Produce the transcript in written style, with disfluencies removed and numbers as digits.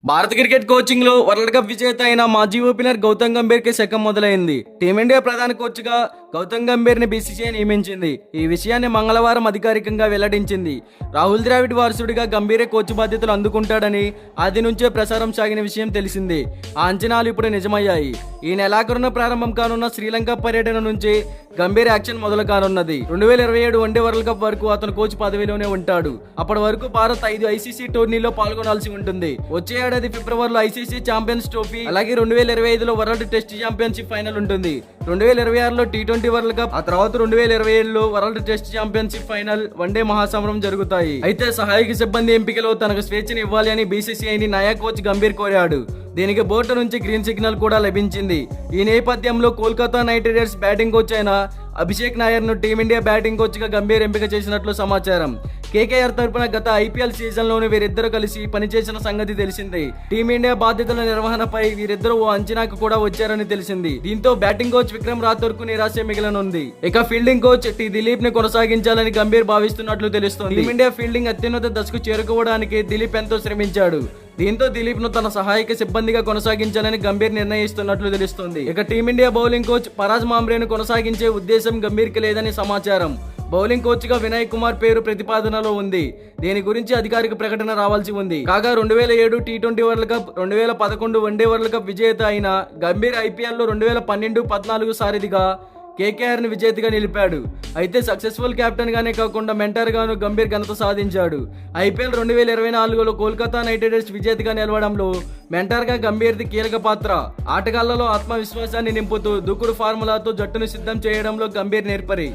భారత cricket coaching లో world cup విజేత అయిన మాజీ ఓపెనర్ గౌతమ్ గంభీర్ కి శకం మొదలైంది. టీమిండియా ప్రధాన కోచ్ గా గౌతమ్ గంభీర్ ని బీసీసీఐ నియమించింది. ఈ విషయాన్ని మంగళవారం అధికారికంగా వెల్లడించింది. రాహుల్ ద్రావిడ్ వారసుడిగా గంభీరే కోచ్ బాధ్యతలు అందుకుంటాడని ఆది నుంచే ప్రచారం సాగిన విషయం తెలిసిందే. ఆ అంచనాలు ఇప్పుడు నిజమయ్యాయి. ఈ నెలాఖరున ప్రారంభం కానున్న శ్రీలంక పర్యటన నుంచి గంభీర్ యాక్షన్ మొదలు కానున్నది. 2027 వన్డే వరల్డ్ కప్ వరకు అతను కోచ్ పదవిలోనే ఉంటాడు. అప్పటి వరకు భారత్ 5 ఐసీసీ టోర్నీలో పాల్గొనాల్సి ఉంటుంది. వచ్చే ఏడాది ఫిబ్రవరిలో ఐసీసీ ఛాంపియన్స్ ట్రోఫీ, అలాగే 2025లో వరల్డ్ టెస్ట్ ఛాంపియన్షిప్ ఫైనల్ ఉంటుంది. 2026లో టీ20 వరల్డ్ కప్, ఆ తర్వాత 2027లో world test championship final, one day మహాసమరం జరుగుతాయి. అయితే సహాయక సిబ్బంది ఎంపికలో తనకు స్వేచ్ఛను ఇవ్వాలి అని బీసీసీఐని నయా కోచ్ గంభీర్ కోరాడు. దీనికి బోర్డు నుంచి గ్రీన్ సిగ్నల్ కూడా లభించింది. ఈ నేపథ్యంలో Kolkata night riders batting coach అయిన అభిషేక్ నాయర్ ను టీమిండియా బ్యాటింగ్ కోచ్ గా గంభీర్ ఎంపిక చేసినట్లు సమాచారం. కేకేఆర్ తరపున గత ఐపీఎల్ సీజన్ లోని వీరిద్దరు కలిసి పనిచేసిన సంగతి తెలిసిందే. టీమిండియా బాధ్యతల నిర్వహణపై వీరిద్దరు ఓ అంచనాకు కూడా వచ్చారని తెలిసింది. దీంతో బ్యాటింగ్ కోచ్ విక్రమ్ రాథోర్ కు నిరాశ మిగిలనుంది. ఇక ఫీల్డింగ్ కోచ్ టి దిలీప్ ని కొనసాగించాలని గంభీర్ భావిస్తున్నట్లు తెలుస్తోంది. టీమిండియా ఫీల్డింగ్ అత్యున్నత దశకు చేరుకోవడానికి దిలీప్ ఎంతో శ్రమించాడు. దీంతో దిలీప్ ను తన సహాయక సిబ్బందిగా కొనసాగించాలని గంభీర్ నిర్ణయిస్తున్నట్లు తెలుస్తోంది. ఇక టీమిండియా బౌలింగ్ కోచ్ పరాజ్ మామ్రేను కొనసాగించే ఉద్దేశం గంభీర్ కి లేదని సమాచారం. బౌలింగ్ కోచ్ గా వినయ్ కుమార్ పేరు ప్రతిపాదనలో ఉంది. దీని గురించి అధికారిక ప్రకటన రావాల్సి ఉంది. కాగా 2007 T20 world cup, 2011 one day world cup విజేత అయిన గంభీర్ ఐపీఎల్ లో 2012-14 సారథిగా కేకేఆర్ ని విజేతగా నిలిపాడు. అయితే సక్సెస్ఫుల్ కెప్టెన్ గానే కాకుండా మెంటర్ గాను గంభీర్ ఘనత సాధించాడు. ఐపీఎల్ 2024లో కోల్కతా నైట్ రైడర్స్ విజేతగా నిలవడంలో మెంటర్ గా గంభీర్ది కీలక పాత్ర. ఆటగాళ్లలో ఆత్మవిశ్వాసాన్ని నింపుతూ దూకుడు ఫార్ములాతో జట్టును సిద్ధం చేయడంలో గంభీర్ నేర్పరి.